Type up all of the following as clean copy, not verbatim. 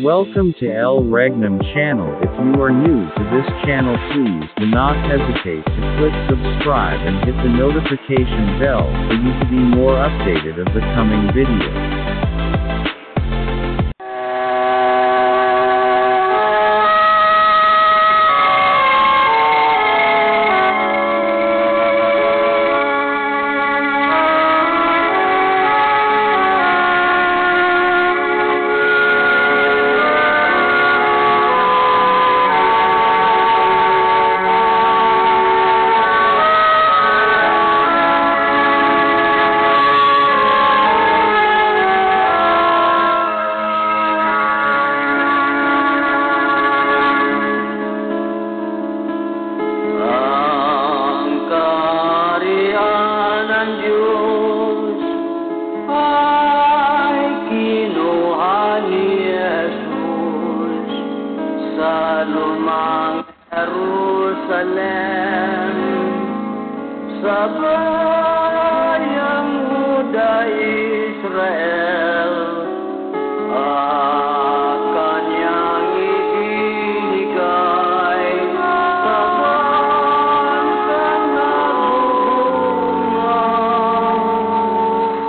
Welcome to El Regnum channel. If you are new to this channel, please do not hesitate to click subscribe and hit the notification bell for you to be more updated of the coming videos. Lumang Jerusalem, sa bayang Huda Israel, kanyang ibinigay sa bansang nagbubunga,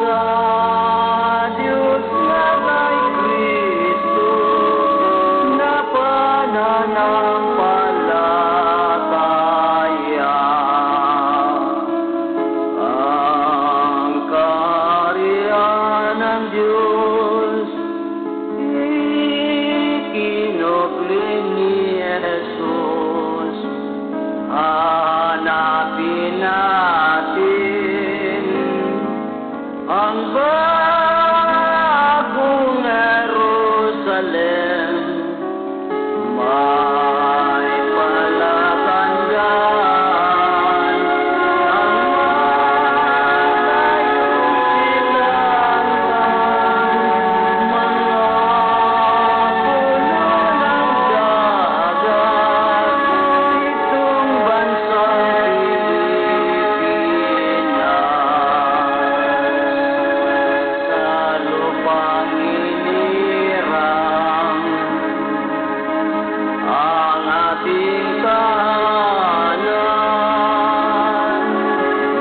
sa Diyos na kay Kristo na pananampalataya. Ang kaharian ng Diyos ikinukli ni Jesus. Hanapin natin ang bagong Jerusalem. May palatandaan ang malayong silangan, mga puno ng dagat, itong bansang Pilipinas. Sa lupang inirang ang ating tahanan,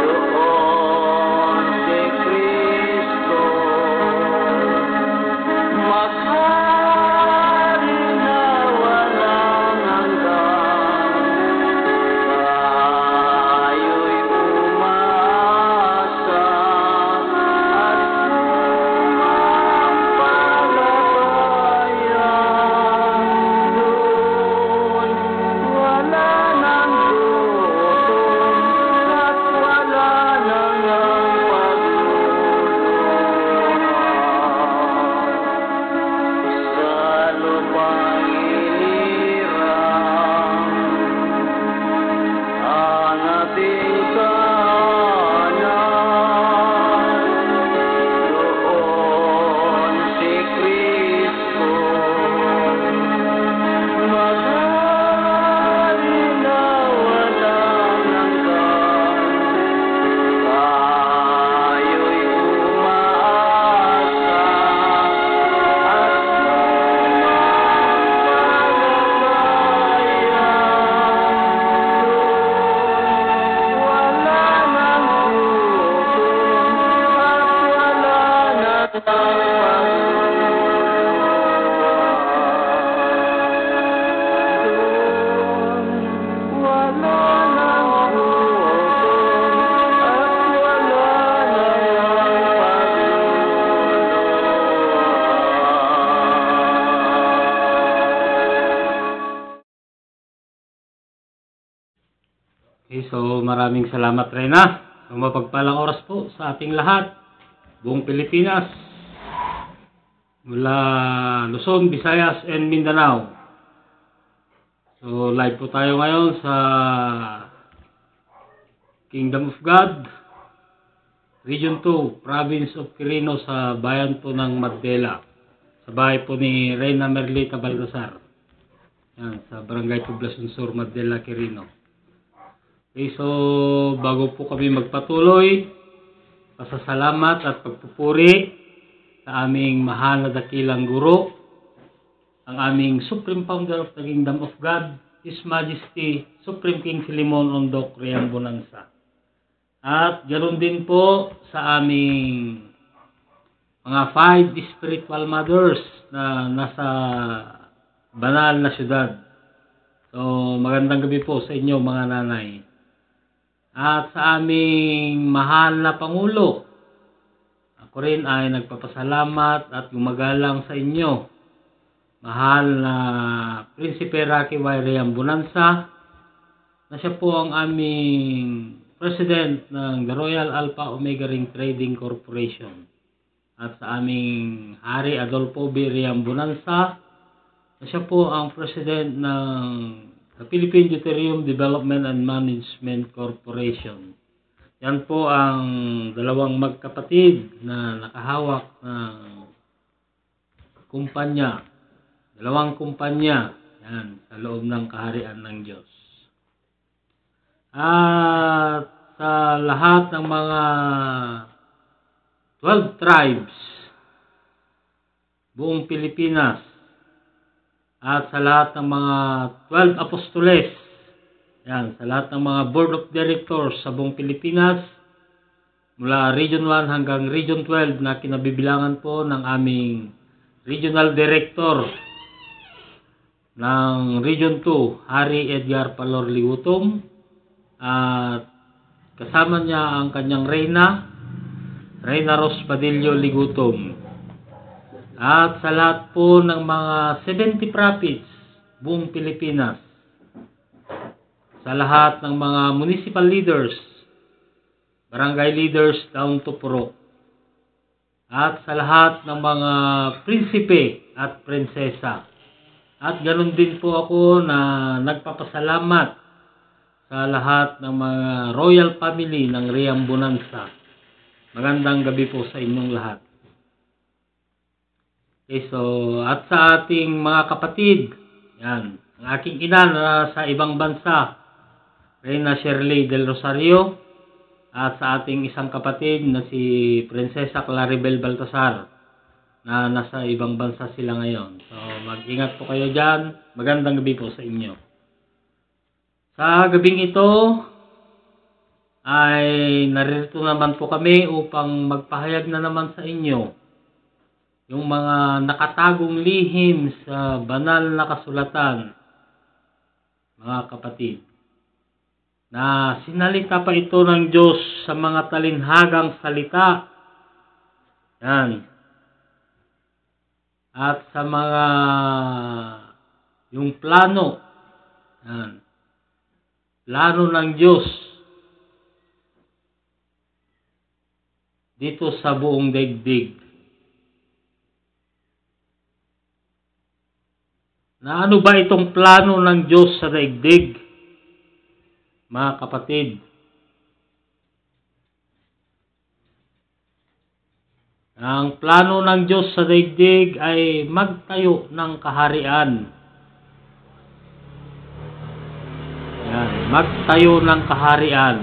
doon si Kristo maghari na walang hanggan. Tayo'y umasa at sumampalataya. Doon wala nang gutom at wala nang pagluluha. Sa lupang inirang ang ating tahanan, doon si Kristo maghari na walang hanggan. Tayo'y umaasa at sumampalataya. Doon wala nang gutom at wala nang pagluluha. Doon wala nang gutom at wala nang pagluluha. Okay, so maraming salamat Reyna. So, mapagpalang oras po sa ating lahat, buong Pilipinas, mula Luzon, Visayas, and Mindanao. So live po tayo ngayon sa Kingdom of God, Region 2, Province of Quirino, sa bayan po ng Madela, sa bahay po ni Reyna Merlita Baltasar. Yan, sa Barangay Poblacion Sur, Madela, Quirino. Okay, so bago po kami magpatuloy, pasasalamat at pagpupuri sa aming mahal na dakilang guro, ang aming Supreme Founder of the Kingdom of God, His Majesty, Supreme King Filimon Ondok Riam Bonanza. At ganoon din po sa aming mga 5 spiritual mothers na nasa banal na syudad. So, magandang gabi po sa inyo mga nanay. At sa aming mahal na Pangulo, ako rin ay nagpapasalamat at gumagalang sa inyo, mahal na Prinsipe Rocky Y. Riam Bonanza, na siya po ang aming President ng The Royal Alpha Omega Ring Trading Corporation. At sa aming Hari Adolfo B. Riam Bonanza, na siya po ang President ng the Philippine Deuterium Development and Management Corporation. Yan po ang dalawang magkapatid na nakahawak ng kumpanya. Dalawang kumpanya. Yan, sa loob ng kaharian ng Diyos. At sa lahat ng mga 12 tribes, buong Pilipinas, at sa lahat ng mga 12 apostoles, yan, sa lahat ng mga board of directors sa buong Pilipinas, mula Region 1 hanggang Region 12 na kinabibilangan po ng aming Regional Director ng Region 2, Hari Edgar Palor Liutom, at kasama niya ang kanyang Reyna Ros Padillo Ligutom. At sa lahat po ng mga 70 prophets buong Pilipinas, sa lahat ng mga municipal leaders, barangay leaders down to Purok, at sa lahat ng mga prinsipe at prinsesa. At ganoon din po ako na nagpapasalamat sa lahat ng mga royal family ng Riam Bonanza. Magandang gabi po sa inyong lahat. Okay, so, at sa ating mga kapatid, yan, ang aking ina na sa ibang bansa, Reyna Shirley del Rosario, at sa ating isang kapatid na si Prinsesa Claribel Baltasar, na nasa ibang bansa sila ngayon. So, mag-ingat po kayo dyan. Magandang gabi po sa inyo. Sa gabing ito, ay naririto naman po kami upang magpahayag na naman sa inyo yung mga nakatagong lihim sa banal na kasulatan, mga kapatid, na sinalita pa ito ng Diyos sa mga talinhagang salita. Yan. At sa mga yung plano. Yan. Plano ng Diyos dito sa buong daigdig. Na ano ba itong plano ng Diyos sa daigdig, mga kapatid? Ang plano ng Diyos sa daigdig ay magtayo ng kaharian. Yan, magtayo ng kaharian.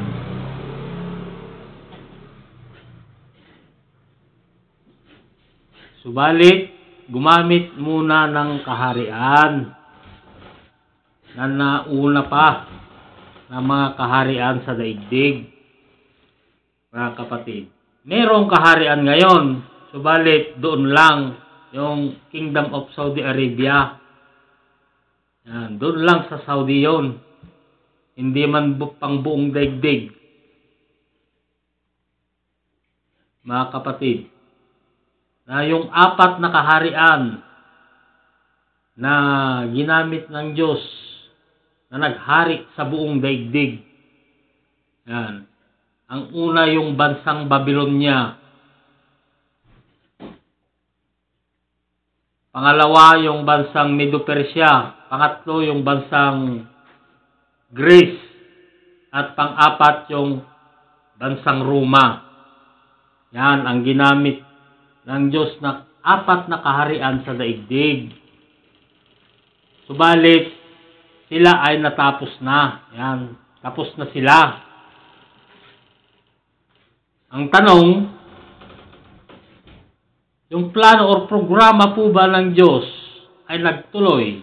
Subalit, gumamit muna ng kaharian na nauna pa ng mga kaharian sa daigdig, mga kapatid. Merong kaharian ngayon, subalit doon lang yung Kingdom of Saudi Arabia. Yan, doon lang sa Saudi yon. Hindi man pang buong daigdig, mga kapatid. Na yung 4 na kaharian na ginamit ng Diyos na naghari sa buong daigdig. Yan. Ang una yung bansang Babylonia. Pangalawa yung bansang Medo-Persia. Pangatlo yung bansang Greece. At pang-apat yung bansang Roma. Yan ang ginamit ng Diyos na 4 na kaharian sa daigdig. Subalit, sila ay natapos na. Yan, tapos na sila. Ang tanong, yung plano o programa po ba ng Diyos ay nagtuloy.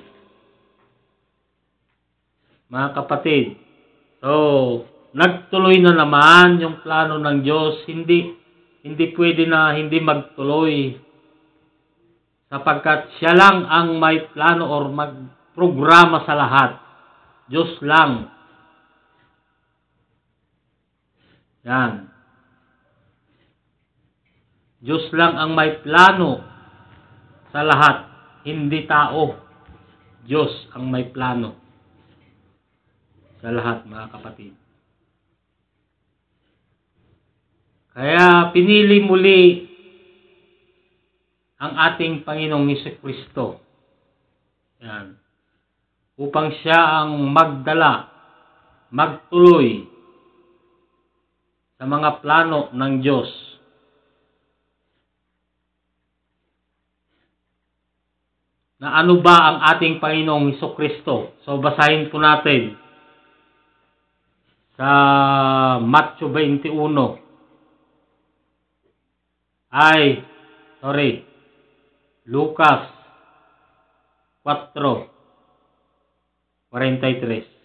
Mga kapatid, so nagtuloy na naman yung plano ng Diyos. Hindi pwede na hindi magtuloy, sapagkat siya lang ang may plano or magprograma sa lahat. Diyos lang. Yan. Diyos lang ang may plano sa lahat, hindi tao. Diyos ang may plano sa lahat, mga kapatid. Kaya pinili muli ang ating Panginoong Jesucristo. Yan. Upang siya ang magdala, magtuloy sa mga plano ng Diyos. Na ano ba ang ating Panginoong Jesucristo? So basahin po natin sa Matthew 21. Lucas 4:43.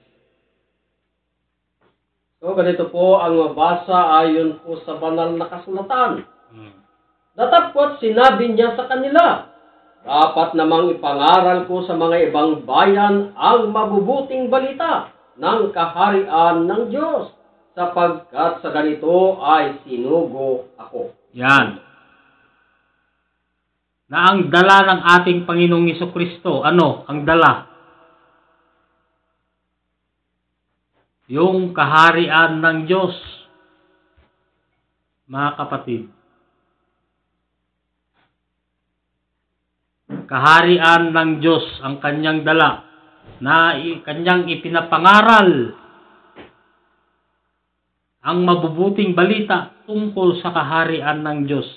So, ganito po ang mabasa ayon po sa banal na kasulatan. Datapwat sinabi niya sa kanila, dapat namang ipangaral ko sa mga ibang bayan ang mabubuting balita ng kaharian ng Diyos, sapagkat sa ganito ay sinugo ako. Yan. Na ang dala ng ating Panginoong Jesucristo, ano ang dala? Yung kaharian ng Diyos, mga kapatid. Kaharian ng Diyos ang kanyang dala, na kanyang ipinapangaral ang mabubuting balita tungkol sa kaharian ng Diyos.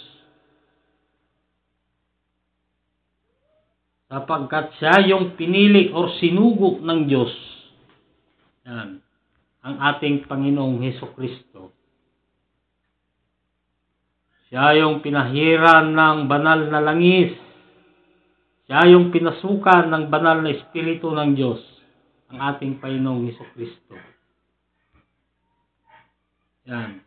Sapagkat siya yung pinili o sinugo ng Diyos. Yan. Ang ating Panginoong Jesucristo. Siya yung pinahiran ng banal na langis. Siya yung pinasukan ng banal na Espiritu ng Diyos. Ang ating Panginoong Jesucristo. Yan.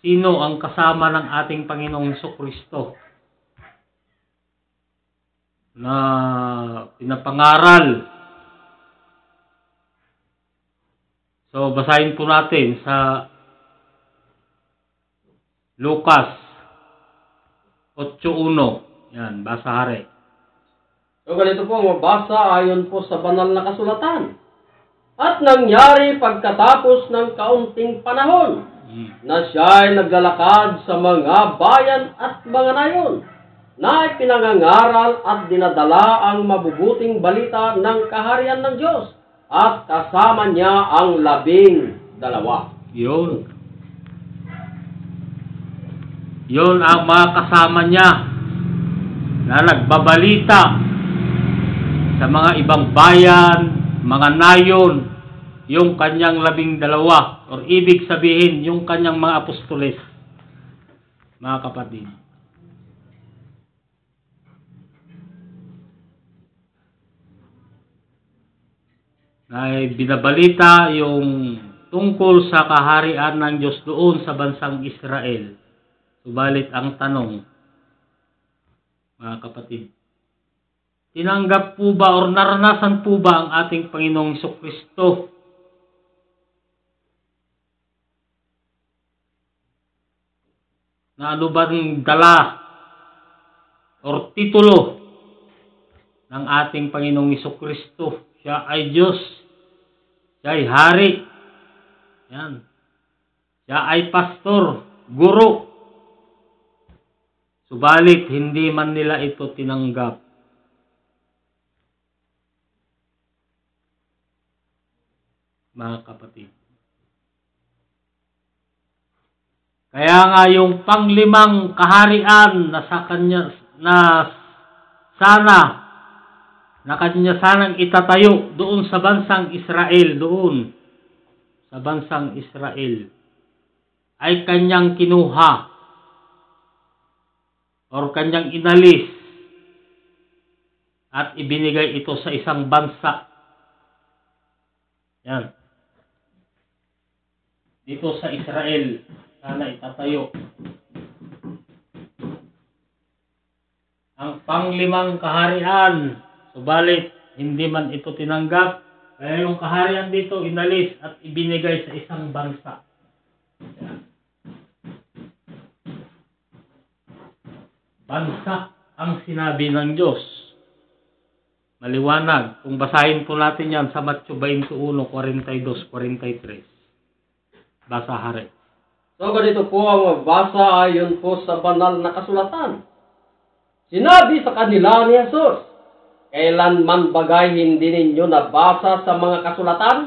Sino ang kasama ng ating Panginoong Jesucristo na pinapangaral? So, basahin po natin sa Lucas 8:1. Yan, basa hari. So, ganito po ang mabasa ayon po sa banal na kasulatan. At nangyari pagkatapos ng kaunting panahon, na siya ay naglalakad sa mga bayan at mga nayon, na ipinangangaral at dinadala ang mabubuting balita ng kaharian ng Diyos, at kasama niya ang 12. Yun. Yun ang mga kasama niya na nagbabalita sa mga ibang bayan, mga nayon, yung kanyang 12, or ibig sabihin, yung kanyang mga apostoles, mga kapatid. Ay binabalita yung tungkol sa kaharian ng Diyos doon sa bansang Israel. Subalit ang tanong, mga kapatid, tinanggap po ba or naranasan po ba ang ating Panginoong Jesucristo na ano bang dala or titulo ng ating Panginoong Jesucristo? Siya ay Diyos. Siya ay hari. Yan. Siya ay pastor, guro. Subalit, hindi man nila ito tinanggap. Mga kapatid. Kaya nga yung panglimang kaharian na sa kanya na kanya sanang itatayo doon sa bansang Israel, doon sa bansang Israel, ay kanyang kinuha or kanyang inalis at ibinigay ito sa isang bansa. Yan. Dito sa Israel, sana itatayo ang panglimang kaharian. Subalit, hindi man ito tinanggap, kaya yung kaharian dito inalis at ibinigay sa isang bansa. Yan. Bansa ang sinabi ng Diyos. Maliwanag. Kung basahin po natin yan sa Matthew 21, 42, 43. Basa hari. So ganito po ang magbasa ayon po sa banal na kasulatan. Sinabi sa kanila ni Jesus, kailanman bagay hindi ninyo nabasa sa mga kasulatan?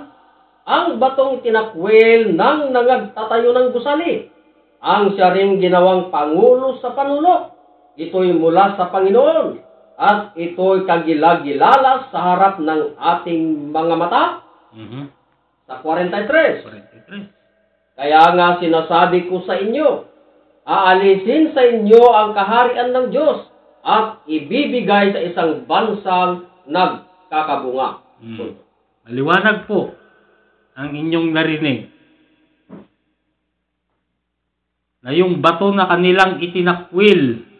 Ang batong tinakwil ng nangagtatayo ng gusali, ang siya ring ginawang pangulo sa panulok. Ito'y mula sa Panginoon, at ito'y kagilagilala sa harap ng ating mga mata. Sa 43. Kaya nga sinasabi ko sa inyo, aalisin sa inyo ang kaharian ng Diyos at ibibigay sa isang bansang nagkakabunga. Maliwanag po ang inyong narinig na yung bato na kanilang itinakwil,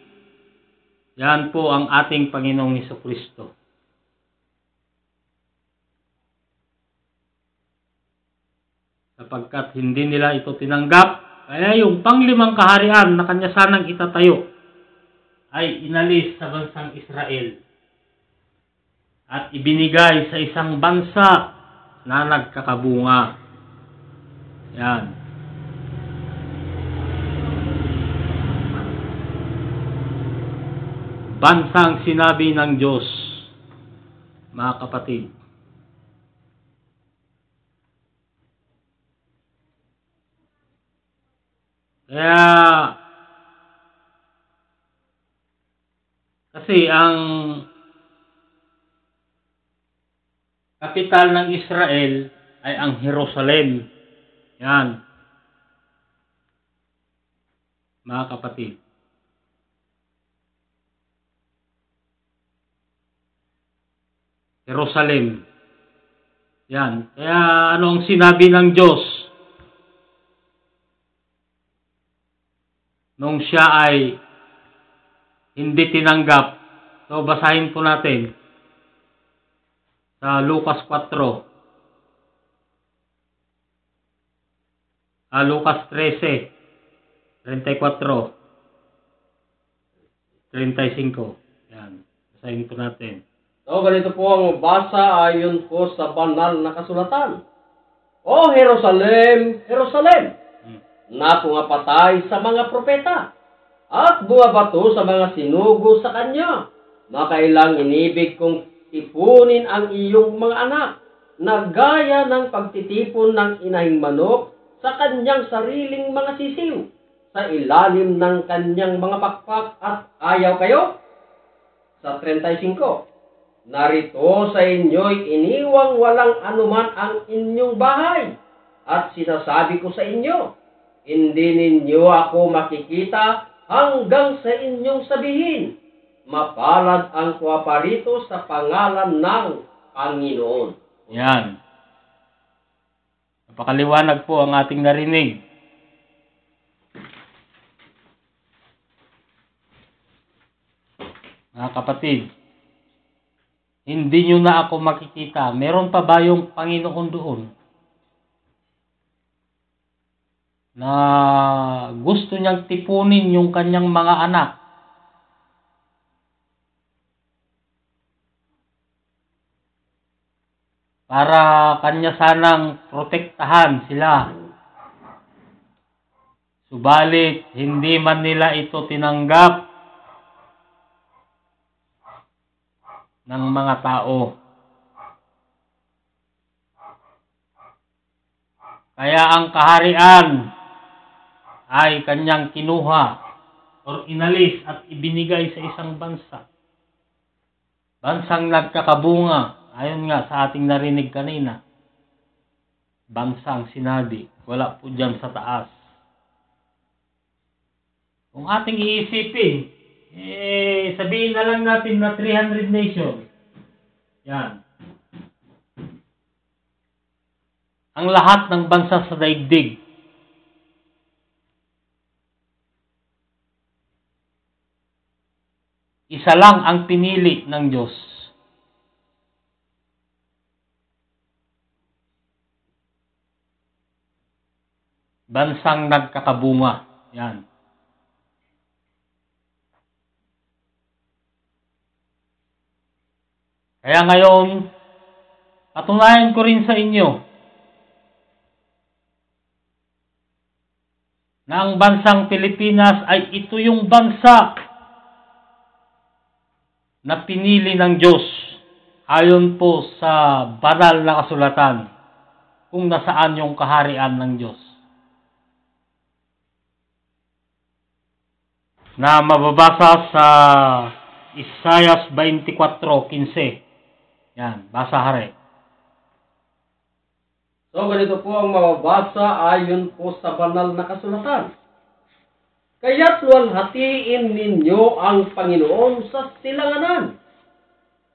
yan po ang ating Panginoong Hesukristo. Sapagkat hindi nila ito tinanggap, kaya yung panglimang kaharian na kanya sanang itatayo ay inalis sa bansang Israel at ibinigay sa isang bansa na nagkakabunga. Yan. Bansang sinabi ng Diyos, mga kapatid. Kaya, kasi ang kapital ng Israel ay ang Jerusalem. Yan. Mga kapatid. Jerusalem. Yan. Kaya ano ang sinabi ng Diyos nung siya ay hindi tinanggap? So basahin po natin sa Lucas 4. Lucas 13, 34, 35. Yan. Basahin po natin. So, ganito po ang basa ayon po sa banal na kasulatan. O Jerusalem, Jerusalem, na pumapatay sa mga propeta at bumabato sa mga sinugo sa kanya, makailang inibig kong tipunin ang iyong mga anak, na gaya ng pagtitipon ng inahing manok sa kanyang sariling mga sisiw, sa ilalim ng kanyang mga pakpak, at ayaw kayo? Sa 35. Narito sa inyo'y iniwang walang anuman ang inyong bahay, at sinasabi ko sa inyo, hindi ninyo ako makikita hanggang sa inyong sabihin, mapalad ang kuwaparito sa pangalan ng Panginoon. Yan. Napakaliwanag po ang ating narinig. Mga kapatid, hindi nyo na ako makikita. Meron pa ba yung Panginoon doon na gusto niyang tipunin yung kanyang mga anak? Para kanya sanang protektahan sila. Subalit, hindi man nila ito tinanggap ng mga tao. Kaya ang kaharian ay kanyang kinuha o inalis at ibinigay sa isang bansa. Bansang nagkakabunga, ayon nga sa ating narinig kanina. Bansang sinabi, wala po dyan sa taas. Kung ating iisipin, sabihin na lang natin na 300 nation. Yan. Ang lahat ng bansa sa daigdig isa lang ang pinili ng Diyos. Bansang nagkakabunga. Yan. Kaya ngayon, patunayan ko rin sa inyo na ang bansang Pilipinas ay ito yung bansa na pinili ng Diyos ayon po sa banal na kasulatan kung nasaan yung kaharian ng Diyos. Na mababasa sa Isaiah 24:15. Yan, basa hari. So, ganito po ang mababasa ayon po sa banal na kasulatan. Kaya't luwalhatiin ninyo ang Panginoon sa silanganan.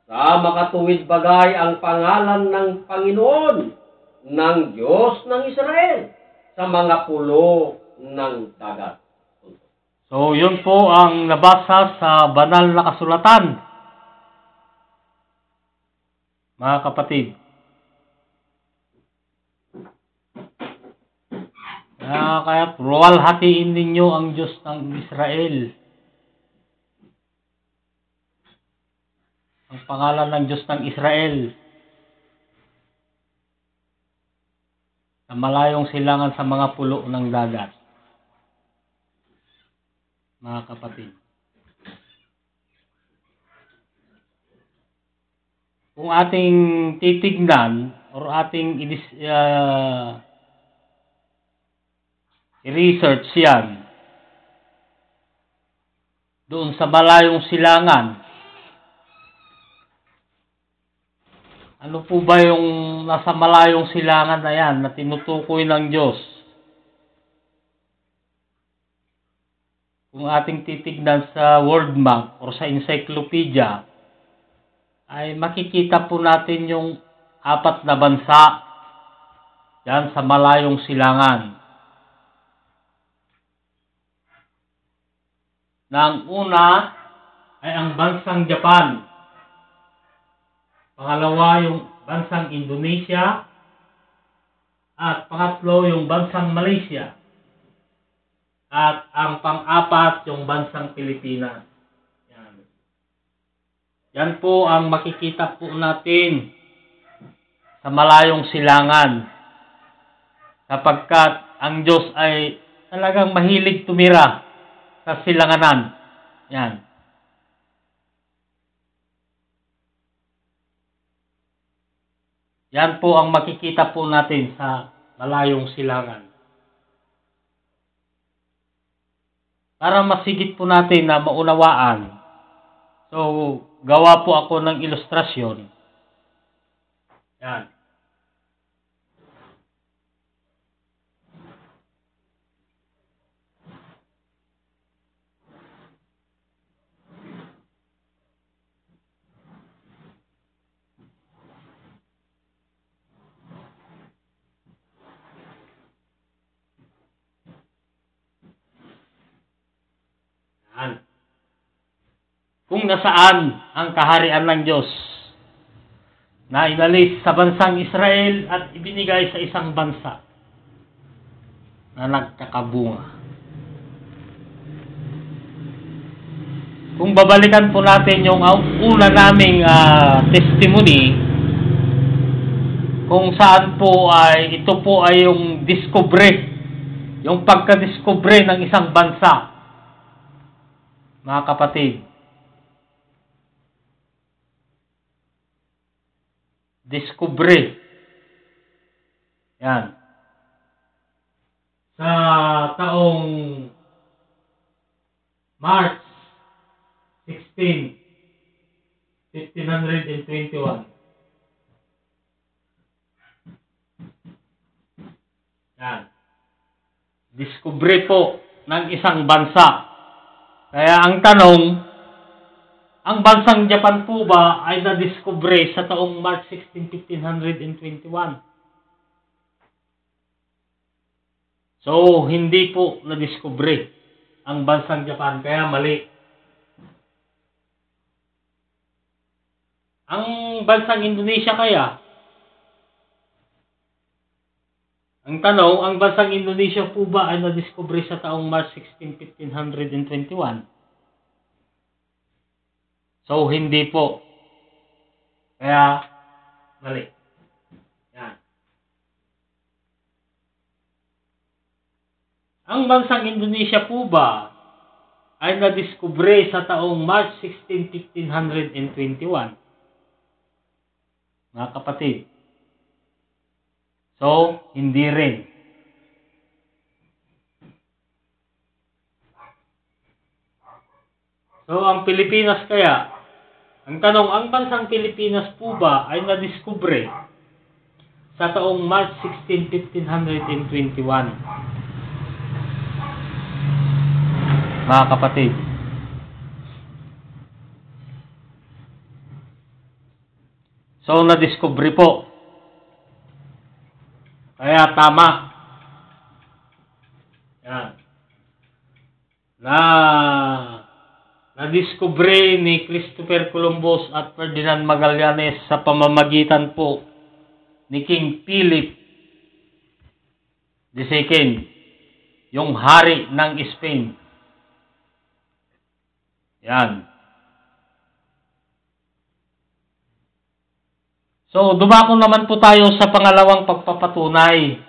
Sa makatuwid bagay ang pangalan ng Panginoon, ng Diyos ng Israel, sa mga pulo ng dagat. So, yun po ang nabasa sa banal na kasulatan. Mga kapatid, kaya luwalhatiin ninyo ang Diyos ng Israel. Ang pangalan ng Diyos ng Israel. Sa malayong silangan sa mga pulo ng dagat. Mga kapatid. Kung ating titignan or ating i-research yan doon sa malayong silangan, ano po ba yung nasa malayong silangan na yan na tinutukoy ng Diyos? Kung ating titignan sa world map or sa encyclopedia, ay makikita po natin yung 4 na bansa yan sa malayong silangan. Na ang una ay ang bansang Japan. Pangalawa yung bansang Indonesia. At pangatlo yung bansang Malaysia. At ang pang-apat yung bansang Pilipinas. Yan po ang makikita po natin sa malayong silangan. Sapagkat ang Diyos ay talagang mahilig tumira sa silanganan. Yan. Yan po ang makikita po natin sa malayong silangan. Para masigit po natin na maunawaan. So, gawa po ako ng ilustrasyon. Yan. Yan. Kung nasaan ang kaharian ng Diyos na inalis sa bansang Israel at ibinigay sa isang bansa na nagkakabunga. Kung babalikan po natin yung una naming testimony, kung saan po ay ito po ay yung yung pagka-discover ng isang bansa. Mga kapatid, discovery. Yan. Sa taong March 16, 1521. Yan. Discovery po ng isang bansa. Kaya ang tanong, ang bansang Japan po ba ay nadiskubre sa taong March 16, 1521? So, hindi po nadiskubre ang bansang Japan, kaya mali. Ang bansang Indonesia kaya? Ang tanong, ang bansang Indonesia po ba ay nadiskubre sa taong March 16, 1521? So, hindi po. Kaya, mali. Yan. Ang bansang Indonesia po ba ay nadiskubre sa taong March 16, 1521? Mga kapatid. So, hindi rin. So, ang Pilipinas kaya, ang tanong, ang bansang Pilipinas po ba ay nadiskubre sa taong March 16, 1521? Mga kapatid. So, nadiskubre po. Kaya tama. Yan. Nadiskubre ni Christopher Columbus at Ferdinand Magallanes sa pamamagitan po ni King Philip II, yung hari ng Spain. Yan. So, dumako naman po tayo sa pangalawang pagpapatunay.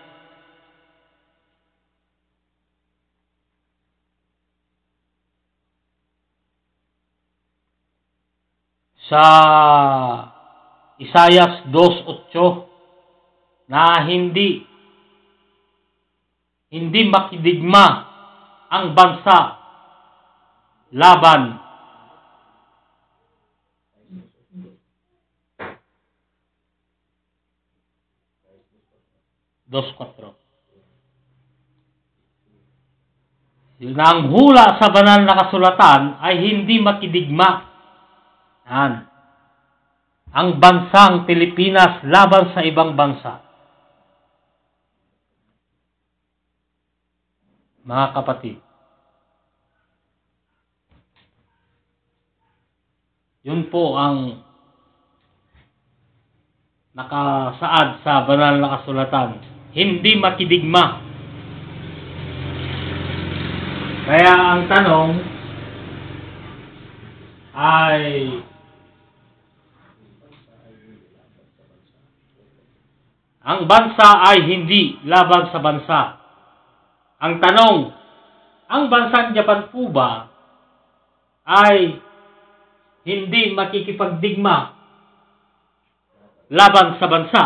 Sa Isaias 2:8 na hindi makidigma ang bansa laban Yun ang hula sa banal na kasulatan ay hindi makidigma. Yan. Ang bansang Pilipinas laban sa ibang bansa. Mga kapatid. Yun po ang nakasaad sa banal na kasulatan. Hindi makidigma. Kaya ang tanong ay ang bansa ay hindi laban sa bansa. Ang tanong, ang bansang Japan po ba ay hindi makikipagdigma laban sa bansa?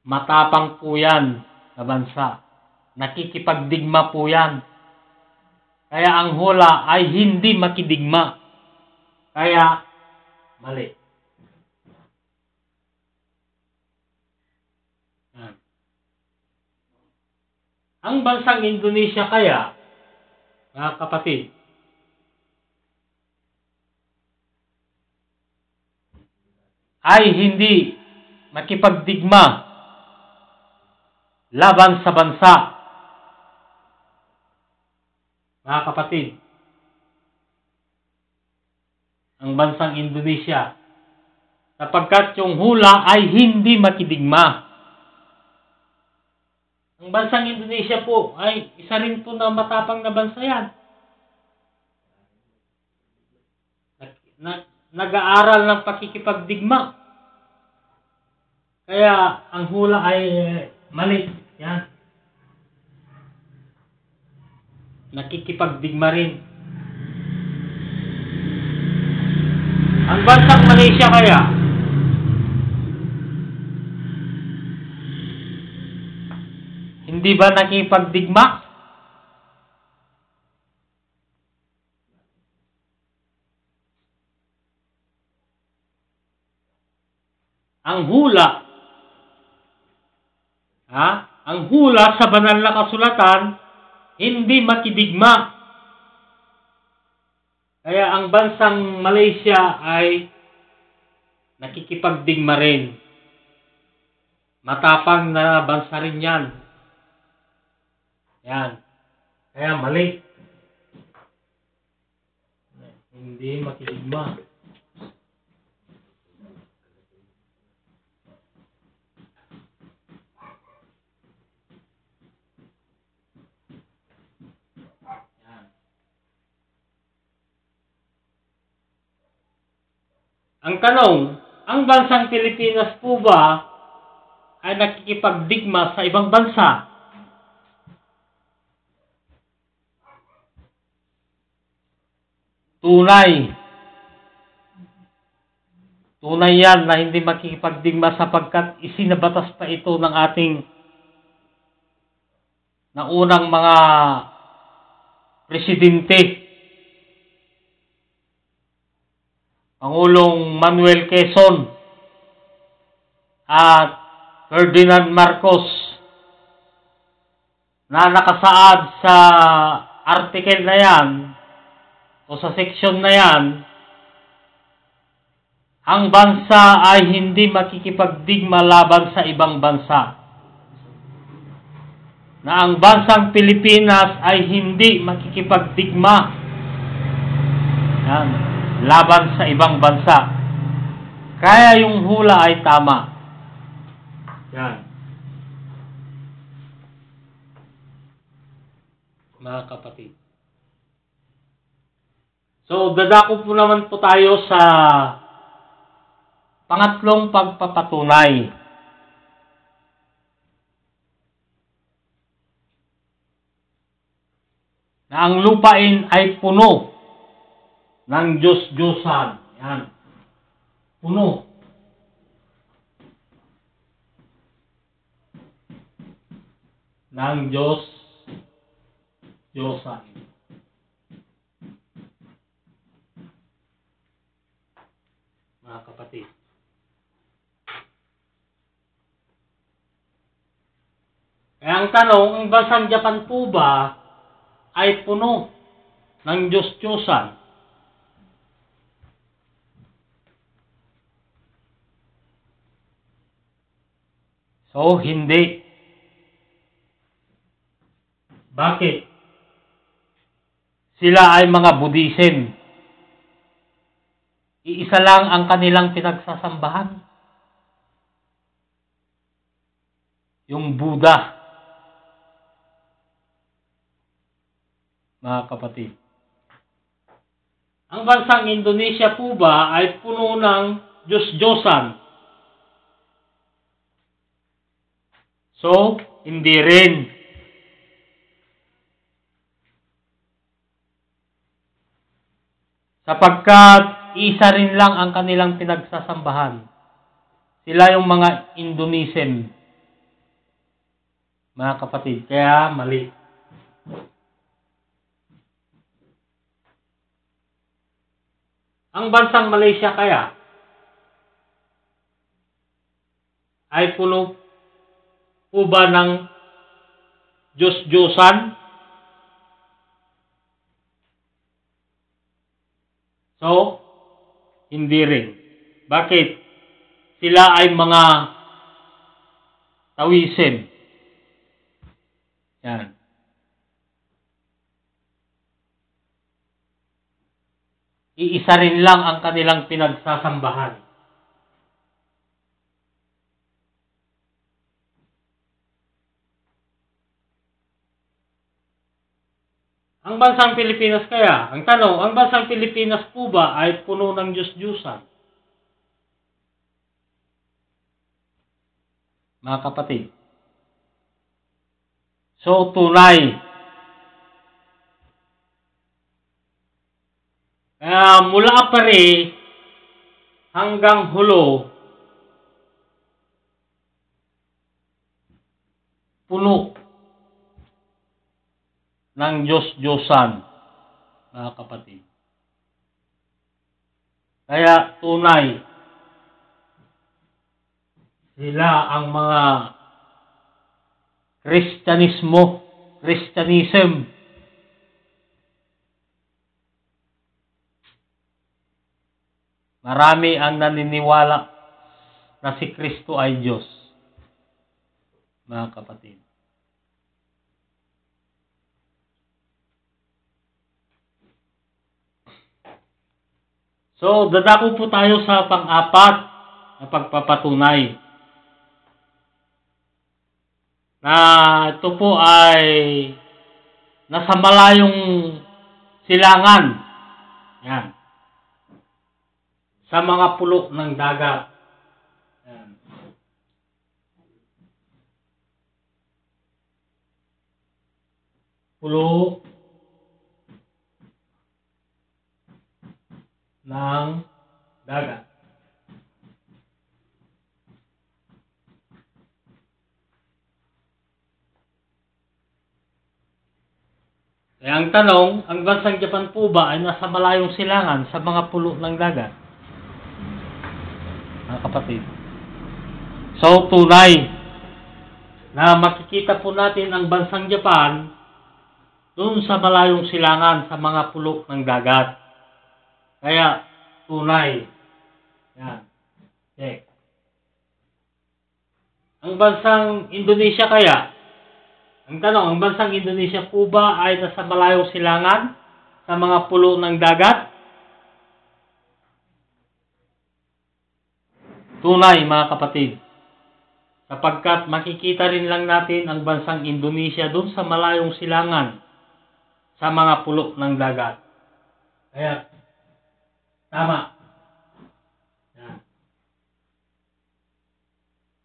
Matapang po yan na bansa. Nakikipagdigma po yan. Kaya ang hula ay hindi makidigma. Kaya mali. Ang bansang Indonesia kaya, mga kapatid, ay hindi makipagdigma laban sa bansa. Mga kapatid, ang bansang Indonesia, sapagkat yung hula ay hindi makidigma. Ang bansang Indonesia po ay isa rin po na matapang na bansa yan. Nag-aaral ng pakikipagdigma. Kaya ang hula ay mali. Yan. Nakikipagdigma rin. Ang bansang Malaysia kaya, hindi ba nakipagdigma? Ang hula, ang hula sa banal na kasulatan hindi makidigma. Kaya ang bansang Malaysia ay nakikipagdigma rin. Matapang na bansa rin yan. Yan. Kaya mali. Hindi makidigma. Yan. Ang tanong, ang bansang Pilipinas po ba ay nakikipagdigma sa ibang bansa? Tunay. Tunay yan na hindi makikipagdigma sapagkat isinabatas pa ito ng ating naunang mga presidente. Pangulong Manuel Quezon at Ferdinand Marcos na nakasaad sa article na yan o sa section na yan, ang bansa ay hindi makikipagdigma laban sa ibang bansa. Na ang bansang Pilipinas ay hindi makikipagdigma yan, laban sa ibang bansa. Kaya yung hula ay tama. Yan. Mga kapatid. So, dadako po naman po tayo sa pangatlong pagpapatunay. Na ang lupain ay puno ng Diyos-Diyosan. Yan. Puno. Ng Diyos-Diyosan. Mga kapatid. Kaya ang tanong, ang bansang Japan po ba ay puno ng Diyos-Diyosan? So, hindi. Bakit? Sila ay mga Buddhism. Iisa lang ang kanilang pinagsasambahan. Yung Buddha. Mga kapatid. Ang bansang Indonesia po ba ay puno ng Diyos-Diyosan? So, hindi rin. Sapagkat isa rin lang ang kanilang pinagsasambahan. Sila yung mga Indonesian. Mga kapatid, kaya mali. Ang bansang Malaysia kaya ay puno po ba ng Diyos-Diyosan? So, hindi rin. Bakit? Sila ay mga tawisin. Yan. Iisa rin lang ang kanilang pinagsasambahan. Ang bansang Pilipinas kaya, ang tanong, ang bansang Pilipinas po ba ay puno ng Diyos-Diyusan? Mga kapatid. So, tunay. Mula pare hanggang hulo, puno ng Diyos-Diyosan, mga kapatid. Kaya tunay, sila ang mga Christianism. Marami ang naniniwala na si Kristo ay Diyos, mga kapatid. So, dadako po tayo sa pang-apat na pagpapatunay. Na ito po ay nasa malayong silangan. Yan. Sa mga pulo ng dagat. Yan. Pulo ng dagat. Kaya ang tanong, ang bansang Japan po ba ay nasa malayong silangan sa mga pulo ng dagat? Mga kapatid. So, tunay na makikita po natin ang bansang Japan doon sa malayong silangan sa mga pulo ng dagat. Kaya, tunay. Yan. Check. Ang bansang Indonesia kaya, ang tanong, ang bansang Indonesia po ba ay nasa malayong silangan sa mga pulo ng dagat? Tunay, mga kapatid. Sapagkat makikita rin lang natin ang bansang Indonesia doon sa malayong silangan sa mga pulo ng dagat. Kaya, tama. Yan.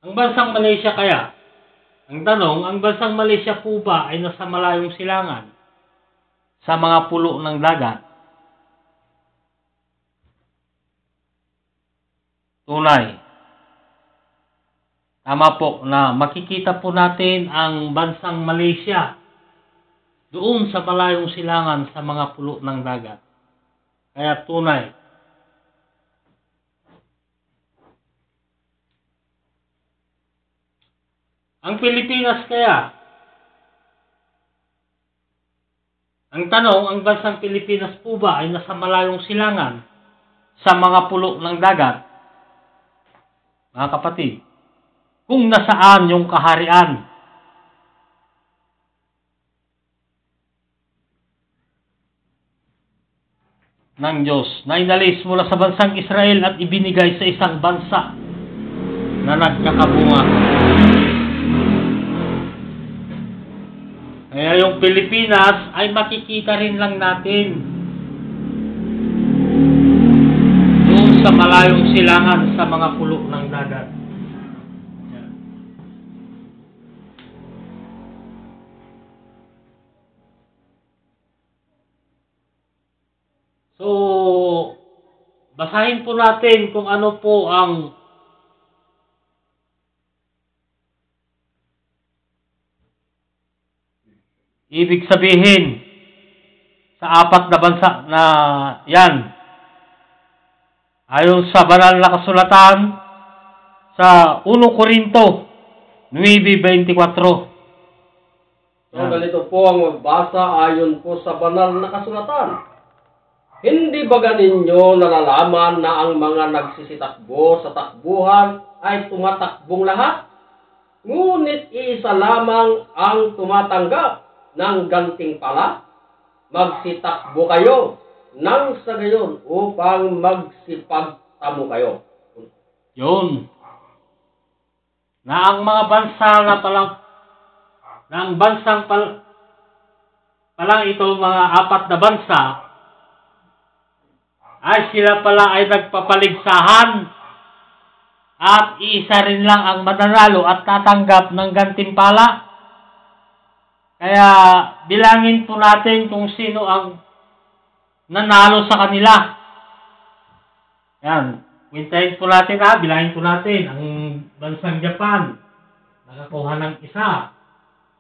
Ang bansang Malaysia kaya, ang tanong, ang bansang Malaysia po ba ay nasa malayong silangan sa mga pulo ng dagat? Tunay. Tama po na makikita po natin ang bansang Malaysia doon sa malayong silangan sa mga pulo ng dagat. Kaya tunay. Ang Pilipinas kaya? Ang tanong, ang bansang Pilipinas po ba ay nasa malayong silangan sa mga pulo ng dagat? Mga kapatid, kung nasaan yung kaharian ng Diyos na inalis mula sa bansang Israel at ibinigay sa isang bansa na nagkakabunga. Kaya yung Pilipinas ay makikita rin lang natin doon sa malayong silangan sa mga pulo ng dagat. So, basahin po natin kung ano po ang ibig sabihin sa apat na bansa na yan. Ayon sa banal na kasulatan sa 1 Korinto 9:24. So, ganito po ang magbasa ayon po sa banal na kasulatan. Hindi ba ganinyo nalalaman na ang mga nagsisitakbo sa takbuhan ay tumatakbong lahat? Ngunit isa lamang ang tumatanggap ng gantimpala. Magsitakbo kayo nang sa gayon upang magsipagtamo kayo. Yun. Na ang mga bansa na ang bansang palang ito, mga apat na bansa, ay sila pala ay nagpapaligsahan at iisa rin lang ang mananalo at tatanggap ng gantimpala. Kaya bilangin po natin kung sino ang nanalo sa kanila. Yan. Hintayin po natin bilangin po natin. Ang bansang Japan, nakakuha ng isa.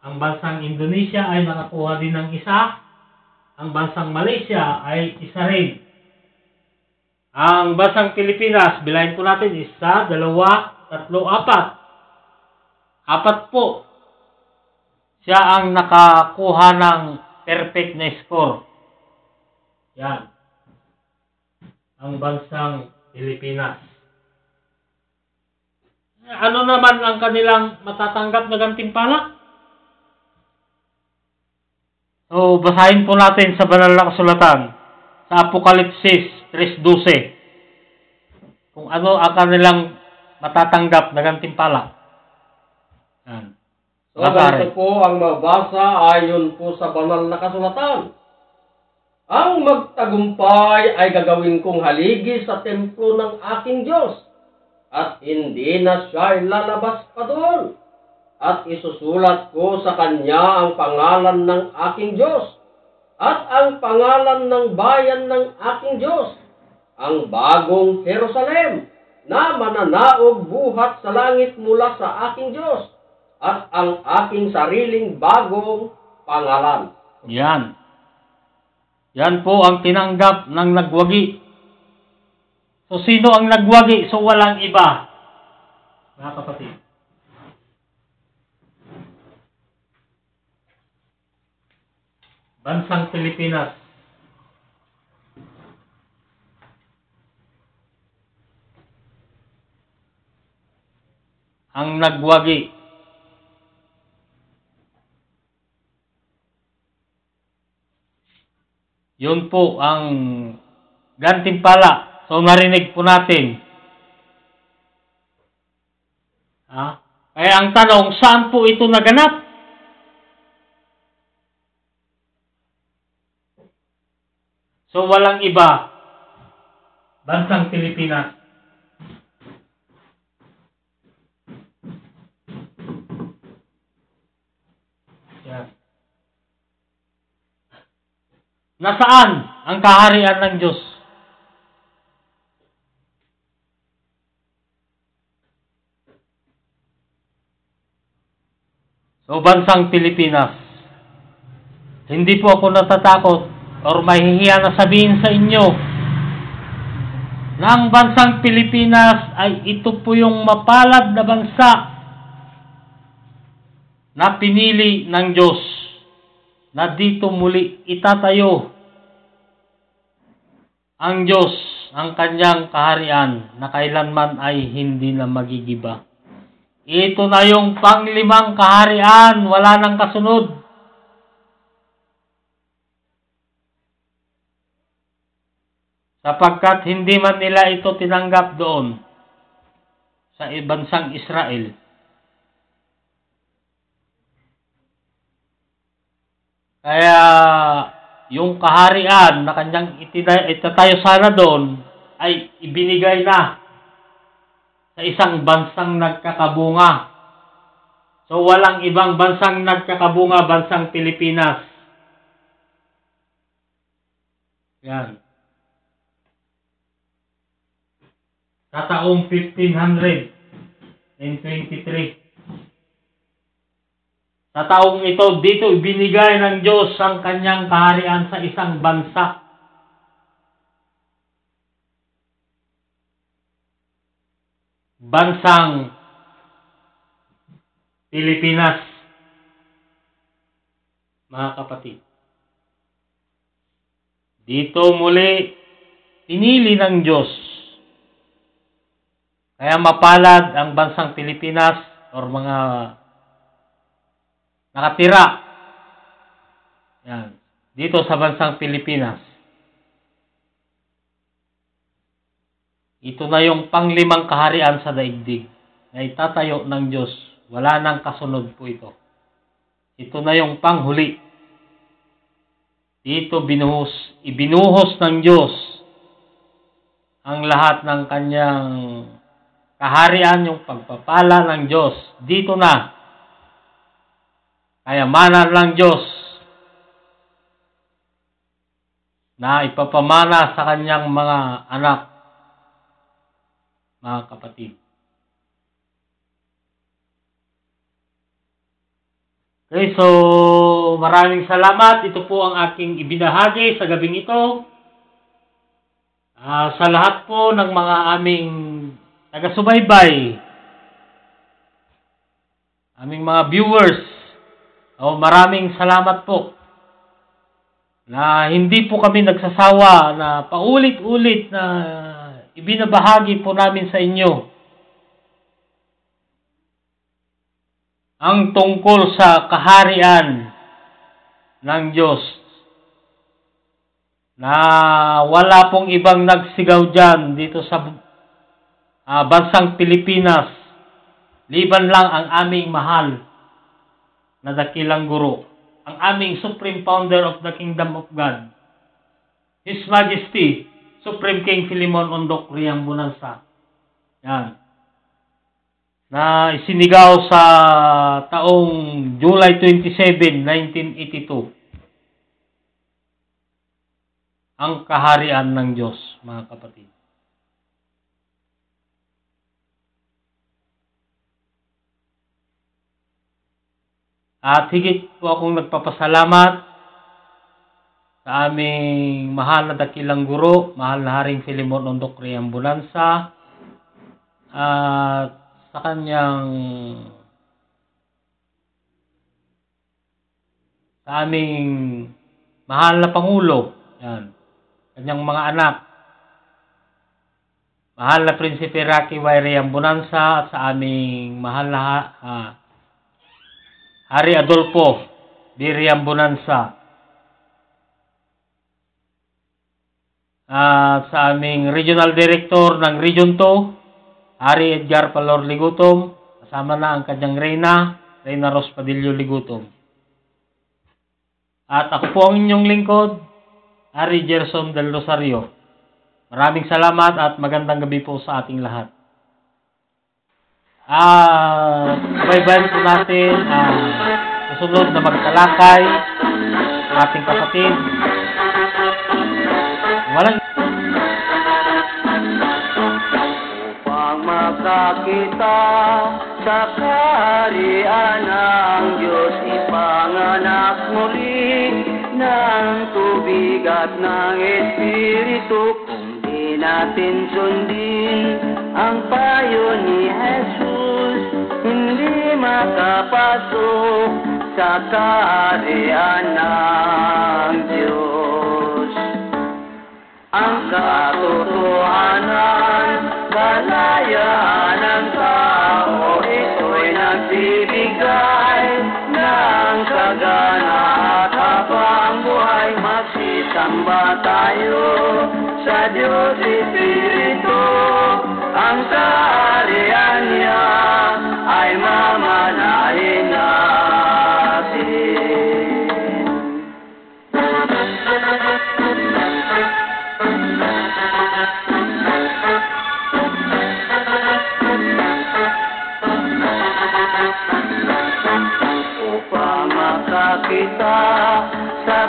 Ang bansang Indonesia ay nakakuha din ng isa. Ang bansang Malaysia ay isa rin. Ang bansang Pilipinas, bilangin po natin, 1, 2, 3, 4. 4 po. siya ang nakakuha ng perfect na score. Yan. Ang bansang Pilipinas. Ano naman ang kanilang matatanggap na gantimpala? So, basahin po natin sa banal na kasulatan sa Apokalipsis 3:12 kung ano ang kanilang matatanggap na gantimpala. Yan. So, ganito po ang mabasa ayon po sa banal na kasulatan. Ang magtagumpay ay gagawin kong haligi sa templo ng aking Diyos, at hindi na siya lalabas pa doon. At isusulat ko sa kanya ang pangalan ng aking Diyos, at ang pangalan ng bayan ng aking Diyos, ang bagong Jerusalem, na mananaog buhat sa langit mula sa aking Diyos, at ang aking sariling bagong pangalan. Yan. Yan po ang tinanggap ng nagwagi. So, sino ang nagwagi? So, walang iba. Mga kapatid. Bansang Pilipinas. Ang nagwagi. Yun po ang gantimpala. So, narinig po natin. Kaya ang tanong, saan po ito naganap? So, walang iba. Bansang Pilipinas. Yan. Nasaan ang kaharian ng Diyos? So, bansang Pilipinas. Hindi po ako natatakot or mahihiya na sabihin sa inyo na ang bansang Pilipinas ay ito po yung mapalad na bansa na pinili ng Diyos na dito muli itatayo ang Diyos ang kanyang kaharian na kailanman ay hindi na magigiba. Ito na yung panglimang kaharian, wala nang kasunod. Sapagkat hindi man nila ito tinanggap doon sa bansang Israel. Kaya yung kaharian na kanyang itatayo sana doon ay ibinigay na sa isang bansang nagkakabunga. So walang ibang bansang nagkakabunga, bansang Pilipinas. Yan. Sa taong 1523. Sa taong ito, dito ibinigay ng Diyos ang kanyang kaharian sa isang bansa. Bansang Pilipinas. Mga kapatid. Dito muli, pinili ng Diyos. Kaya mapalad ang bansang Pilipinas or mga nakatira. Yan. Dito sa bansang Pilipinas. Ito na yung panglimang kaharian sa daigdig na itatayo ng Diyos. Wala nang kasunod po ito. Ito na yung panghuli. Dito ibinuhos ng Diyos ang lahat ng kanyang kaharian, yung pagpapala ng Diyos. Dito na. Kayamanan ng Diyos na ipapamana sa kanyang mga anak, mga kapatid. Okay, so maraming salamat. Ito po ang aking ibinahagi sa gabing ito. Sa lahat po ng mga aming taga-subaybay, aming mga viewers, Maraming salamat po na hindi po kami nagsasawa na paulit-ulit na ibinabahagi po namin sa inyo ang tungkol sa kaharian ng Diyos, na wala pong ibang nagsigaw dyan dito sa bansang Pilipinas, liban lang ang aming mahal na dakilang guro, ang aming Supreme Founder of the Kingdom of God, His Majesty, Supreme King Philemon Ondok Riambunansa. Yan. Na isinigaw sa taong July 27, 1982. Ang kaharian ng Diyos, mga kapatid. At higit po akong nagpapasalamat sa aming mahal na dakilang guro, mahal na Haring Philemon Ondok Riambunansa, at sa aming mahal na Pangulo, yan, kanyang mga anak, mahal na Prinsipe Rocky Y. Riambunansa, at sa aming mahal na Hari Adolfo D. Riambunansa, at sa aming Regional Director ng Region 2, Hari Edgar Palor Ligutom, kasama na ang kanyang Reyna Ros Padillo Ligutom. At ako po ang inyong lingkod, Hari Gerson del Rosario. Maraming salamat at magandang gabi po sa ating lahat. Bye-bye po natin ang susunod na magtalakay ng ating kapatid. Upang makakita sa kaharian ng Diyos, ipanganak muli ng tubig at ng Espiritu. Kung di natin sundin ang payo ni Jesus, hindi makapasok sa kaharian ng Diyos. Ang katotohanan, kalayaan ng tao, ito'y nagbibigay ng sagana at habang buhay. Magsisamba tayo sa Diyos Espiritu. Ang kaharian niya ay mamanahin natin. Upang makakita sa